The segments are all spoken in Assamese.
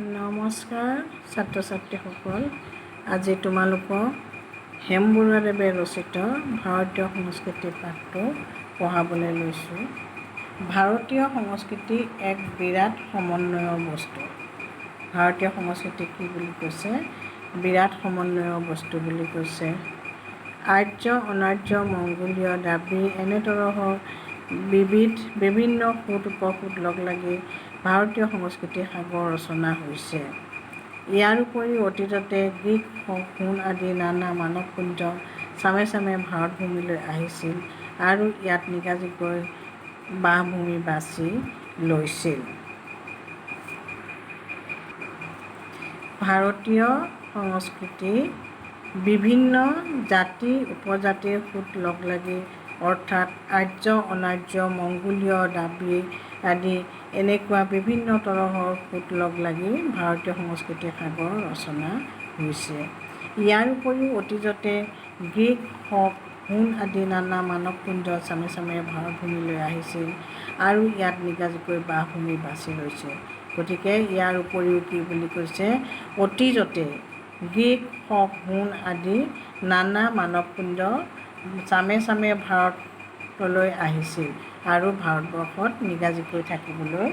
নমস্কাৰ ছাত্ৰ ছাত্ৰীসকল, আজি তোমালোকক হেম বৰুৱাদেৱে ৰচিত ভাৰতীয় সংস্কৃতি পাঠটো পঢ়াবলৈ লৈছোঁ। ভাৰতীয় সংস্কৃতি এক বিৰাট সমন্বয়ৰ বস্তু। ভাৰতীয় সংস্কৃতি কি বুলি কৈছে? বিৰাট সমন্বয়ৰ বস্তু বুলি কৈছে। আৰ্য অনাৰ্য মংগোলীয় দ্ৰাবিড় এনেতৰহৰ বিভিন্ন সোঁত উপসোঁত লগ লাগি ভাৰতীয় সংস্কৃতি সাগৰ ৰচনা হৈছে। ইয়াৰ উপৰিও অতীততে গ্ৰীক হুণ আদি নানা মানৱপুঞ্জ চামে চামে ভাৰতভূমিলৈ আহিছিল আৰু ইয়াত নিগাজীকৈ বাসভূমি বাছি লৈছিল। ভাৰতীয় সংস্কৃতি বিভিন্ন জাতি উপজাতিৰ সোঁত লগ লাগি অৰ্থাৎ আৰ্য অনাৰ্য মংগোলীয় দ্ৰাবিড় আদি এনেকুৱা বিভিন্ন তৰহৰ সোঁত লগ লাগি ভাৰতীয় সংস্কৃতিৰ সাগৰ ৰচনা হৈছে। ইয়াৰ উপৰিও অতীততে গ্ৰীক হুণ আদি নানা মানৱপুঞ্জ চামে চামে ভাৰতভূমিলৈ আহিছিল আৰু ইয়াত নিগাজীকৈ বাসভূমি বাছি লৈছে। গতিকে ইয়াৰ উপৰিও কি বুলি কৈছে? অতীততে গ্ৰীক হুণ আদি নানা মানৱপুঞ্জ চামে চামে ভাৰতলৈ আহিছিল আৰু ভাৰতবৰ্ষত নিগাজীকৈ থাকিবলৈ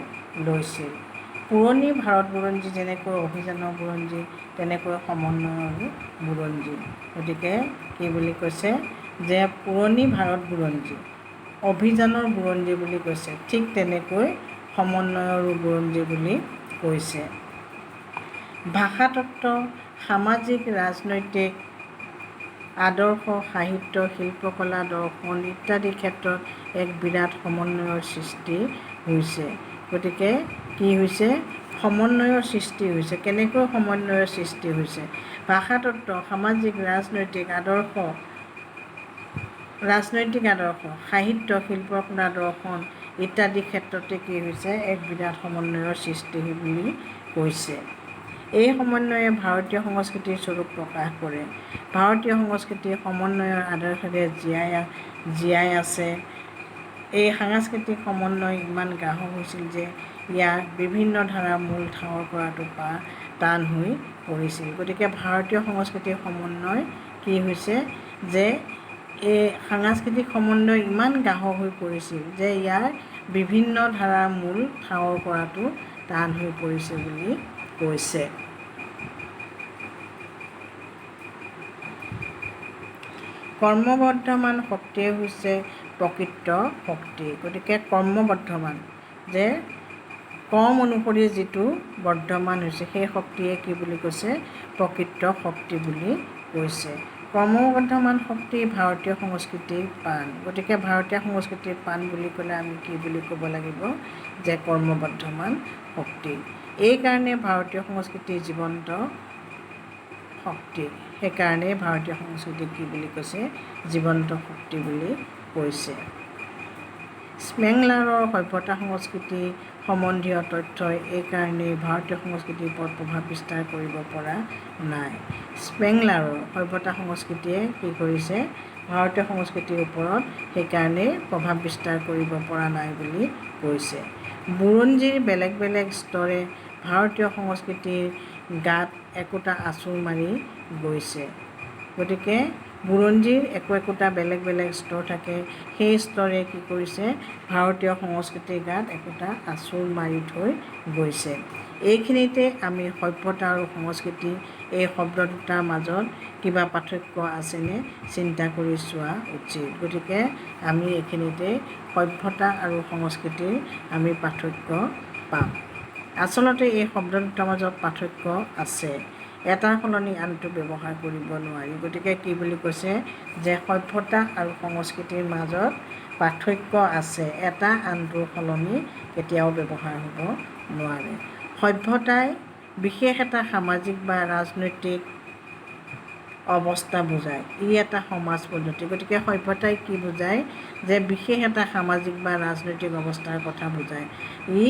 লৈছিল। পুৰণি ভাৰত বুৰঞ্জী যেনেকৈ অভিযানৰ বুৰঞ্জী তেনেকৈ সমন্বয়ৰো বুৰঞ্জী। গতিকে কি বুলি কৈছে? যে পুৰণি ভাৰত বুৰঞ্জী অভিযানৰ বুৰঞ্জী বুলি কৈছে, ঠিক তেনেকৈ সমন্বয়ৰো বুৰঞ্জী বুলি কৈছে। ভাষাতত্ত্ব, সামাজিক ৰাজনৈতিক আদৰ্শ, সাহিত্য শিল্পকলা দৰ্শন ইত্যাদি ক্ষেত্ৰত এক বিৰাট সমন্বয়ৰ সৃষ্টি হৈছে। গতিকে কি হৈছে? সমন্বয়ৰ সৃষ্টি হৈছে। কেনেকৈ সমন্বয়ৰ সৃষ্টি হৈছে? ভাষাতত্ত্ব, সামাজিক ৰাজনৈতিক আদৰ্শ, সাহিত্য শিল্পকলা দৰ্শন ইত্যাদি ক্ষেত্ৰতে কি হৈছে? এক বিৰাট সমন্বয়ৰ সৃষ্টি বুলি কৈছে। এই সমন্বয়ে ভাৰতীয় সংস্কৃতিৰ স্বৰূপ প্ৰকাশ কৰে। ভাৰতীয় সংস্কৃতি সমন্বয়ৰ আদৰ্শৰে জীয়াই আছে। এই সাংস্কৃতিক সমন্বয় ইমান গাঢ় হৈছিল যে ইয়াৰ বিভিন্ন ধাৰাৰ মূল ঠাৱৰ কৰাটো টান হৈ পৰিছিল। গতিকে ভাৰতীয় সংস্কৃতিৰ সমন্বয় কি হৈছে? যে এই সাংস্কৃতিক সমন্বয় ইমান গাঢ় হৈ পৰিছিল যে ইয়াৰ বিভিন্ন ধাৰাৰ মূল ঠাৱৰ কৰাটো টান হৈ পৰিছে বুলি কৈছে। কৰ্মবৰ্ধমান শক্তিয়ে হৈছে প্ৰকৃত শক্তি। গতিকে কৰ্মবৰ্ধমান, যে কৰ্ম অনুসৰি যিটো বৰ্ধমান হৈছে সেই শক্তিয়ে কি বুলি কৈছে? প্ৰকৃত শক্তি বুলি কৈছে। কৰ্মবৰ্ধমান শক্তি ভাৰতীয় সংস্কৃতিৰ প্ৰাণ। গতিকে ভাৰতীয় সংস্কৃতিৰ প্ৰাণ বুলি ক'লে আমি কি বুলি ক'ব লাগিব? যে কৰ্মবৰ্ধমান শক্তি। এইকাৰণে ভাৰতীয় সংস্কৃতিৰ জীৱন্ত শক্তি। সেইকাৰণে ভাৰতীয় সংস্কৃতিক কি বুলি কৈছে? জীৱন্ত শক্তি বুলি কৈছে। স্পেংলাৰৰ সভ্যতা সংস্কৃতি সম্বন্ধীয় তথ্যই এইকাৰণেই ভাৰতীয় সংস্কৃতিৰ ওপৰত প্ৰভাৱ বিস্তাৰ কৰিব পৰা নাই। স্পেংলাৰৰ সভ্যতা সংস্কৃতিয়ে কি কৰিছে? ভাৰতীয় সংস্কৃতিৰ ওপৰত সেইকাৰণেই প্ৰভাৱ বিস্তাৰ কৰিব পৰা নাই বুলি কৈছে। বুৰঞ্জীৰ বেলেগ বেলেগ স্তৰে ভাৰতীয় সংস্কৃতিৰ গাত একোটা আঁচোৰ মাৰি গৈছে। গতিকে বুৰঞ্জীৰ একোটা বেলেগ বেলেগ স্তৰ থাকে। সেই স্তৰে কি কৰিছে? ভাৰতীয় সংস্কৃতিৰ গাত একোটা আঁচোৰ মাৰি থৈ গৈছে। এইখিনিতে আমি সভ্যতা আৰু সংস্কৃতি এই শব্দ দুটাৰ মাজত কিবা পাৰ্থক্য আছেনে চিন্তা কৰি চোৱা উচিত। গতিকে আমি এইখিনিতে সভ্যতা আৰু সংস্কৃতিৰ আমি পাৰ্থক্য পাম। আচলতে এই শব্দ দুটাৰ মাজত পাৰ্থক্য আছে। এটাৰ সলনি আনটো ব্যৱহাৰ কৰিব নোৱাৰি। গতিকে কি বুলি কৈছে? যে সভ্যতা আৰু সংস্কৃতিৰ মাজত পাৰ্থক্য আছে। এটা আনটোৰ সলনি কেতিয়াও ব্যৱহাৰ হ'ব নোৱাৰে। সভ্যতাই বিশেষ এটা সামাজিক বা ৰাজনৈতিক অৱস্থা বুজায়। ই এটা সমাজ পদ্ধতি। গতিকে সভ্যতাই কি বুজায়? যে বিশেষ এটা সামাজিক বা ৰাজনৈতিক অৱস্থাৰ কথা বুজায়। ই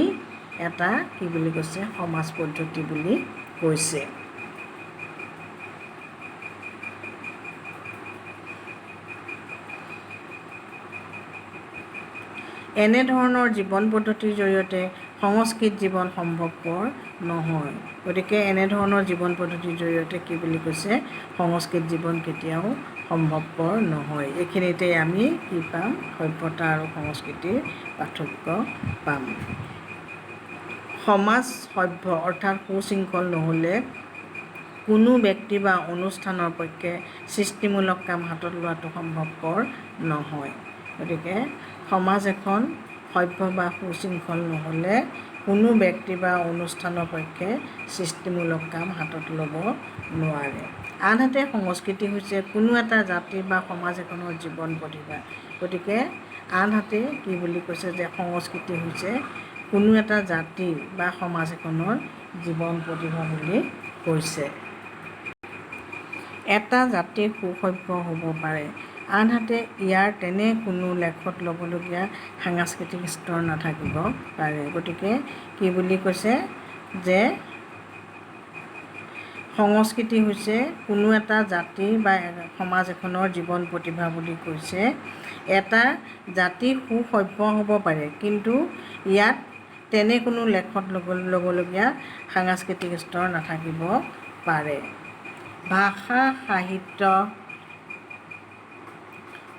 এটা কি বুলি কৈছে? সমাজ পদ্ধতি বুলি কৈছে। এনেধৰণৰ জীৱন পদ্ধতিৰ জৰিয়তে সংস্কৃত জীৱন সম্ভৱপৰ নহয়। গতিকে এনেধৰণৰ জীৱন পদ্ধতিৰ জৰিয়তে কি বুলি কৈছে, সংস্কৃত জীৱন কেতিয়াও সম্ভৱপৰ নহয়। এইখিনিতেই আমি কি পাম, সভ্যতা আৰু সংস্কৃতিৰ পাৰ্থক্য পাম। সমাজ সভ্য অৰ্থাৎ সুশৃংখল নহ'লে কোনো ব্যক্তি বা অনুষ্ঠানৰ পক্ষে সৃষ্টিমূলক কাম হাতত লোৱাটো সম্ভৱপৰ নহয়। গতিকে সমাজ এখন সভ্য বা সুশৃংখল নহ'লে কোনো ব্যক্তি বা অনুষ্ঠানৰ পক্ষে সৃষ্টিমূলক কাম হাতত ল'ব নোৱাৰে। আনহাতে সংস্কৃতি হৈছে কোনো এটা জাতি বা সমাজ এখনৰ জীৱন প্ৰতিভা। গতিকে আনহাতে কি বুলি কৈছে যে সংস্কৃতি হৈছে কোনো এটা জাতি বা সমাজ এখনৰ জীৱন প্ৰতিভা বুলি কৈছে। এটা জাতি সুসভ্য হ'ব পাৰে, আনহাতে ইয়াৰ তেনে কোনো লেখত ল'বলগীয়া সাংস্কৃতিক স্তৰ নাথাকিব পাৰে। গতিকে কি বুলি কৈছে যে সংস্কৃতি হৈছে কোনো এটা জাতি বা সমাজ এখনৰ জীৱন প্ৰতিভা বুলি কৈছে। এটা জাতি সুসভ্য হ'ব পাৰে, কিন্তু ইয়াত তেনে কোনো লেখত ল'বলগীয়া সাংস্কৃতিক স্তৰ নাথাকিব পাৰে। ভাষা, সাহিত্য,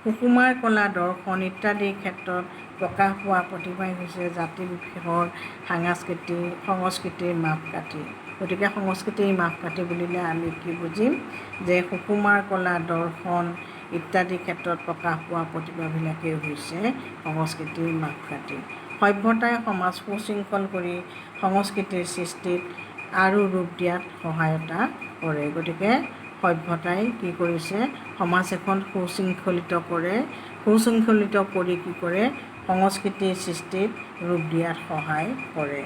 সুকুমাৰ কলা, দৰ্শন ইত্যাদিৰ ক্ষেত্ৰত প্ৰকাশ পোৱা প্ৰতিভাই হৈছে জাতিবিশেষৰ সংস্কৃতিৰ মাপকাঠি। গতিকে সংস্কৃতিৰ মাপকাঠি বুলিলে আমি কি বুজিম, যে সুকুমাৰ কলা, দৰ্শন ইত্যাদিৰ ক্ষেত্ৰত প্ৰকাশ পোৱা প্ৰতিভাবিলাকেই হৈছে সংস্কৃতিৰ মাপকাঠি। সভ্যতাই সমাজ সুশৃংখল কৰি সংস্কৃতিৰ সৃষ্টিত আৰু ৰূপ দিয়াত সহায়তা কৰে। গতিকে সভ্যতাই কি কৰিছে, সমাজ এখন সুশৃংখলিত কৰি কি কৰে, সংস্কৃতিৰ সৃষ্টিত ৰূপ দিয়াত সহায় কৰে।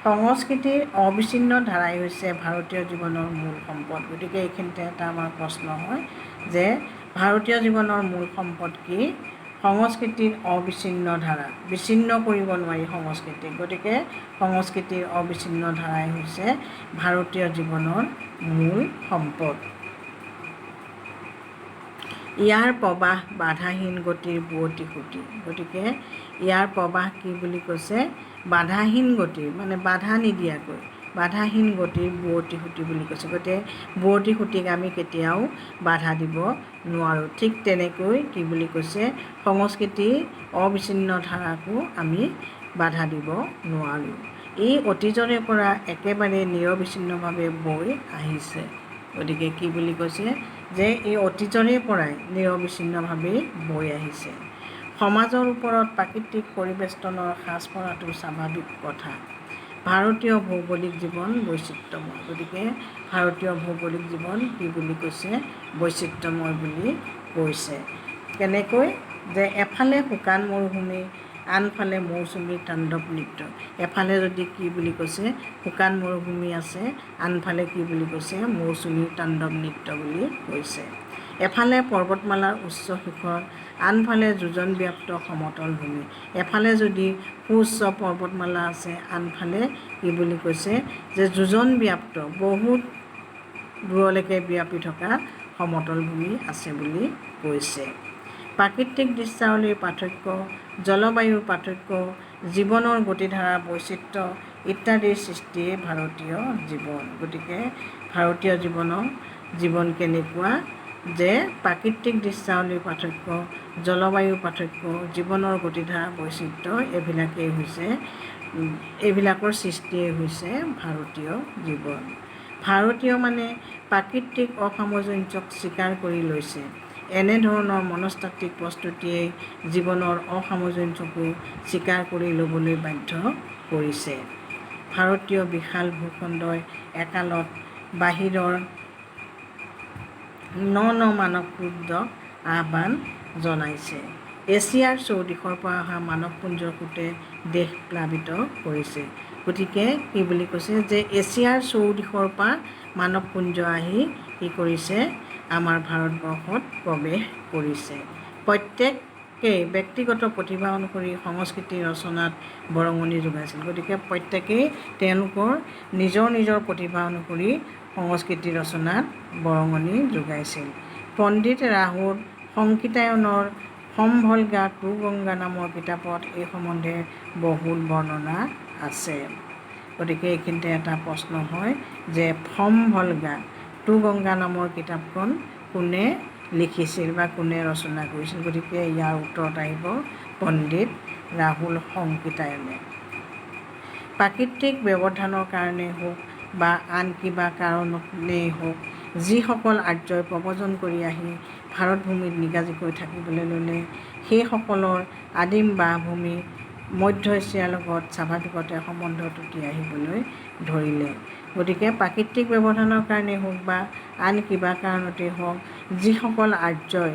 সংস্কৃতিৰ অবিচ্ছিন্ন ধাৰাই হৈছে ভাৰতীয় জীৱনৰ মূল সম্পদ। গতিকে এইখিনিতে এটা আমাৰ প্ৰশ্ন হয় যে ভাৰতীয় জীৱনৰ মূল সম্পদ কি? সংস্কৃতিৰ অবিচ্ছিন্ন ধাৰা, বিচ্ছিন্ন কৰিব নোৱাৰি সংস্কৃতিক। গতিকে সংস্কৃতিৰ অবিচ্ছিন্ন ধাৰাই হৈছে ভাৰতীয় জীৱনৰ মূল সম্পদ। ইয়াৰ প্ৰৱাহ বাধাহীন গতিৰ বুৱতী সুঁতি। গতিকে ইয়াৰ প্ৰৱাহ কি বুলি কৈছে, বাধাহীন গতিৰ, মানে বাধা নিদিয়াকৈ বাধাহীন গতিৰ বুৱতী সুঁতি বুলি কৈছে। গতিকে বুৱতী সুঁতিক আমি কেতিয়াও বাধা দিব নোৱাৰোঁ। ঠিক তেনেকৈ কি বুলি কৈছে, সংস্কৃতিৰ অবিচ্ছিন্ন ধাৰাকো আমি বাধা দিব নোৱাৰোঁ। ই অতীজৰে পৰা একেবাৰে নিৰবিচ্ছিন্নভাৱে বৈ আহিছে। গতিকে কি বুলি কৈছে, যে এই অতীজৰে পৰাই নিৰবিচ্ছিন্নভাৱেই বৈ আহিছে। সমাজৰ ওপৰত প্ৰাকৃতিক পৰিবেষ্টনৰ সাজ পৰাটো স্বাভাৱিক কথা। ভাৰতীয় ভৌগোলিক জীৱন বৈচিত্ৰ্যময়। গতিকে ভাৰতীয় ভৌগোলিক জীৱন কি বুলি কৈছে, বৈচিত্ৰ্যময় বুলি কৈছে। কেনেকৈ, যে এফালে শুকান মৰুভূমি, আনফালে মৌচুমীৰ তাণ্ডৱ নৃত্য। এফালে যদি কি বুলি কৈছে, শুকান মৰুভূমি আছে, আনফালে কি বুলি কৈছে, মৌচুমীৰ তাণ্ডৱ নৃত্য বুলি কৈছে। এফালে পৰ্বতমালাৰ উচ্চ শিখৰ, আনফালে যোজনব্যাপ্ত সমতল ভূমি। এফালে যদি সুউচ্চ পৰ্বতমালা আছে, আনফালে কি বুলি কৈছে, যে যোজনব্যাপ্ত বহুত দূৰলৈকে ব্যাপি থকা সমতল ভূমি আছে বুলি কৈছে। প্ৰাকৃতিক দৃশ্যাৱলীৰ পাৰ্থক্য, জলবায়ুৰ পাৰ্থক্য, জীৱনৰ গতিধাৰাৰ বৈচিত্ৰ্য ইত্যাদিৰ সৃষ্টিয়ে ভাৰতীয় জীৱন। গতিকে ভাৰতীয় জীৱন কেনেকুৱা, যে প্ৰাকৃতিক দৃশ্যাৱলীৰ পাৰ্থক্য, জলবায়ুৰ পাৰ্থক্য, জীৱনৰ গতিধাৰা বৈচিত্ৰ্য এইবিলাকৰ সৃষ্টিয়েই হৈছে ভাৰতীয় জীৱন। ভাৰতীয় মানে প্ৰাকৃতিক অসামঞ্জস্যক স্বীকাৰ কৰি লৈছে। এনেধৰণৰ মনস্তাত্ত্বিক প্ৰস্তুতিয়েই জীৱনৰ অসামঞ্জস্যকো স্বীকাৰ কৰি ল'বলৈ বাধ্য কৰিছে। ভাৰতীয় বিশাল ভূখণ্ডই একালত বাহিৰৰ মানৱপুঞ্জক আহ্বান জনাইছে। এছিয়াৰ চৌদিশৰ পৰা অহা মানৱপুঞ্জৰ সোঁতে দেশ প্লাবিত কৰিছে। গতিকে কি বুলি কৈছে, যে এছিয়াৰ চৌদিশৰ পৰা মানৱপুঞ্জ আহি কি কৰিছে, আমাৰ ভাৰতবৰ্ষত প্ৰৱেশ কৰিছে। প্ৰত্যেকেই ব্যক্তিগত প্ৰতিভা অনুসৰি সংস্কৃতি ৰচনাত বৰঙণি যোগাইছিল। গতিকে প্ৰত্যেকেই তেওঁলোকৰ নিজৰ প্ৰতিভা অনুসৰি সংস্কৃতি ৰচনাত বৰঙণি যোগাইছিল। পণ্ডিত ৰাহুল সংকীৰ্তায়নৰ সমভলগা টু গংগা নামৰ কিতাপত এই সম্বন্ধে বহুল বৰ্ণনা আছে। গতিকে এইখিনিতে এটা প্ৰশ্ন হয় যে ফম ভলগা টু গংগা নামৰ কিতাপখন কোনে লিখিছিল বা কোনে ৰচনা কৰিছিল? গতিকে ইয়াৰ উত্তৰত আহিব পণ্ডিত ৰাহুল সংকীৰ্তায়নে। প্ৰাকৃতিক ব্যৱধানৰ কাৰণেই হওক বা আন কিবা কাৰণেই হওক, যিসকল আৰ্যই প্ৰব্ৰজন কৰি আহি ভাৰত ভূমিত নিগাজীকৈ থাকিবলৈ ল'লে, সেইসকলৰ আদিম বাসভূমি মধ্য এছিয়াৰ লগত স্বাভাৱিকতে সম্বন্ধ টুটি আহিবলৈ ধৰিলে। গতিকে প্ৰাকৃতিক ব্যৱধানৰ কাৰণেই হওক বা আন কিবা কাৰণতেই হওক, যিসকল আৰ্যই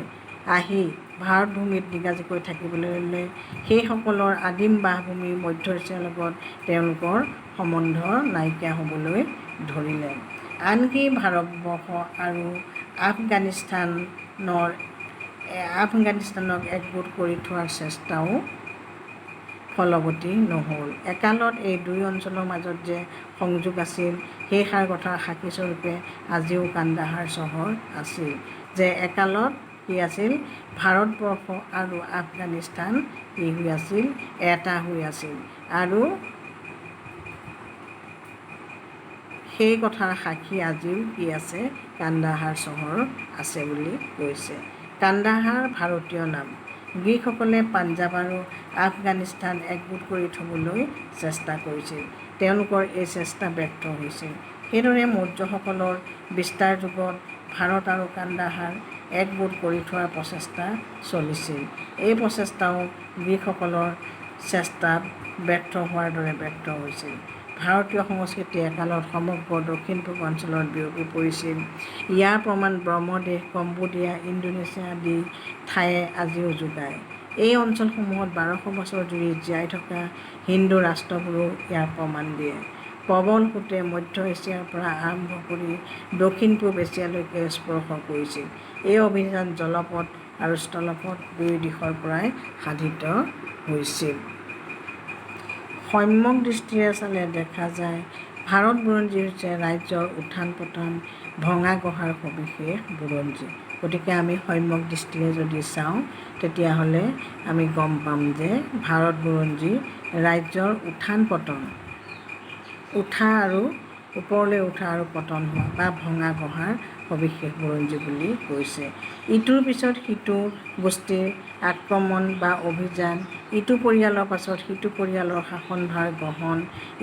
আহি ভাৰত ভূমিত নিগাজীকৈ থাকিবলৈ ল'লে, সেইসকলৰ আদিম বাসভূমি মধ্য এছিয়াৰ লগত তেওঁলোকৰ সম্বন্ধ নাইকিয়া হ'বলৈ ধৰিলে। আনকি ভাৰতবৰ্ষ আৰু আফগানিস্তানক একগোট কৰি থোৱাৰ চেষ্টাও ফলৱতী নহ'ল। একালত এই দুই অঞ্চলৰ মাজত যে সংযোগ আছিল, সেই কথাৰ সাক্ষীস্বৰূপে আজিও কান্দাহাৰ চহৰ আছিল। যে একালত কি আছিল? ভাৰতবৰ্ষ আৰু আফগানিস্তান কি হৈ আছিল? এটা হৈ আছিল। আৰু সেই কথাৰ সাক্ষী আজিও কি আছে? কান্দাহাৰ চহৰ আছে বুলি কৈছে। কান্দাহাৰ ভাৰতীয় নাম। গ্ৰীকসকলে পাঞ্জাৱ আৰু আফগানিস্তান একগোট কৰি থ'বলৈ চেষ্টা কৰিছিল। তেওঁলোকৰ এই চেষ্টা ব্যৰ্থ হৈছিল। সেইদৰে মৌৰ্যসকলৰ বিস্তাৰ যুগত ভাৰত আৰু কান্দাহাৰ একগোট কৰি থোৱাৰ প্ৰচেষ্টা চলিছিল। এই প্ৰচেষ্টাও গ্ৰীকসকলৰ চেষ্টাত ব্যৰ্থ হোৱাৰ দৰে ব্যৰ্থ হৈছিল। ভাৰতীয় সংস্কৃতি একালত সমগ্ৰ দক্ষিণ পূৰ্বাঞ্চলত বিয়পি পৰিছিল। ইয়াৰ প্ৰমাণ ব্ৰহ্মদেশ, কম্বোডিয়া, ইণ্ডোনেছিয়া আদি ঠায়ে আজিও যোগায়। এই অঞ্চলসমূহত 1200 বছৰ জুৰি জীয়াই থকা হিন্দু ৰাষ্ট্ৰবোৰেও ইয়াৰ প্ৰমাণ দিয়ে। প্ৰবল সোঁতে মধ্য এছিয়াৰ পৰা আৰম্ভ কৰি দক্ষিণ পূব এছিয়ালৈকে স্পৰ্শ কৰিছিল। এই অভিযান জলপথ আৰু স্থলপথ দুয়ো দিশৰ পৰাই সাধিত হৈছিল। সম্যক দৃষ্টিৰে চালে দেখা যায়, ভাৰত বুৰঞ্জী হৈছে ৰাজ্যৰ উত্থান পতন, ভঙা গঢ়াৰ সবিশেষ বুৰঞ্জী। গতিকে আমি সম্যক দৃষ্টিৰে যদি চাওঁ, তেতিয়াহ'লে আমি গম পাম যে ভাৰত বুৰঞ্জী ৰাজ্যৰ উত্থান পতন, উঠা আৰু ওপৰলৈ উঠা আৰু পতন হোৱা বা ভঙা গঢ়াৰ সবিশেষ বুৰঞ্জী বুলি কৈছে। ইটোৰ পিছত সিটো গোষ্ঠীৰ আক্ৰমণ বা অভিযান, ইটো পৰিয়ালৰ পাছত সিটো পৰিয়ালৰ শাসনভাৰ গ্ৰহণ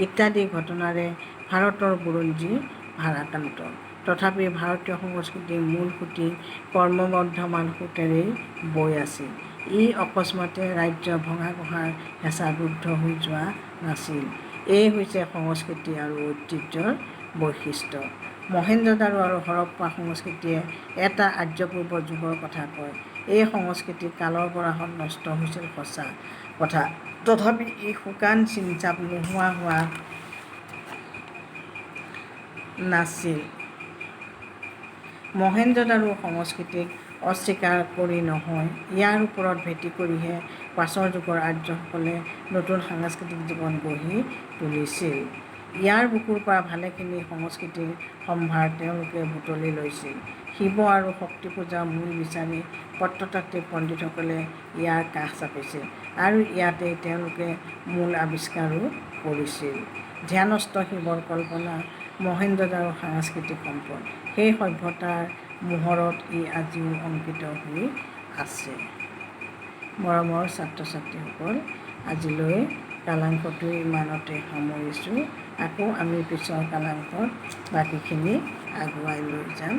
ইত্যাদি ঘটনাৰে ভাৰতৰ বুৰঞ্জী ভাৰাক্ৰান্ত। তথাপি ভাৰতীয় সংস্কৃতিৰ মূল সুঁতি ক্ৰমবৰ্ধমান সোঁতেৰেই বৈ আছিল। ই অকস্মাতে ৰাজ্য ভঙা গঢ়াৰ হেঁচাত ৰুদ্ধ হৈ যোৱা নাছিল। এই হৈছে সংস্কৃতি আৰু ঐতিহ্যৰ বৈশিষ্ট্য। মহেঞ্জোদাৰো আৰু হৰপ্পা সংস্কৃতিয়ে এটা আৰ্য-পূৰ্ব যুগৰ কথা কয়। এই সংস্কৃতি কালৰ বৰাহত নষ্ট হৈছিল সঁচা কথা, তথাপি ই শুকান চিনচাপ নোহোৱা হোৱা নাছিল। মহেঞ্জোদাৰো সংস্কৃতিক অস্বীকাৰ কৰি নহয়, ইয়াৰ ওপৰত ভেটি কৰিহে পাছৰ যুগৰ আৰ্যসকলে নতুন সাংস্কৃতিক জীৱন গঢ়ি তুলিছিল। ইয়াৰ বুকুৰ পৰা ভালেখিনি সংস্কৃতিৰ সম্ভাৰ তেওঁলোকে বুটলি লৈছিল। শিৱ আৰু শক্তি পূজাৰ মূল বিচাৰি প্ৰত্নতাত্ত্বিক পণ্ডিতসকলে ইয়াৰ কাষ চাপিছিল আৰু ইয়াতেই তেওঁলোকে মূল আৱিষ্কাৰো কৰিছিল। ধ্যানস্থ শিৱৰ কল্পনা মহেঞ্জোদাৰো সাংস্কৃতিক সম্পদ। সেই সভ্যতাৰ মোহৰত ই আজিও অংকিত হৈ আছে। মৰমৰ ছাত্ৰ ছাত্ৰীসকল, আজিলৈ কালাংশটো ইমানতে সামৰিছোঁ। আকৌ আমি পিছৰ কালাংশত বাকীখিনি আগুৱাই লৈ যাম।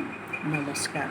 নমস্কাৰ।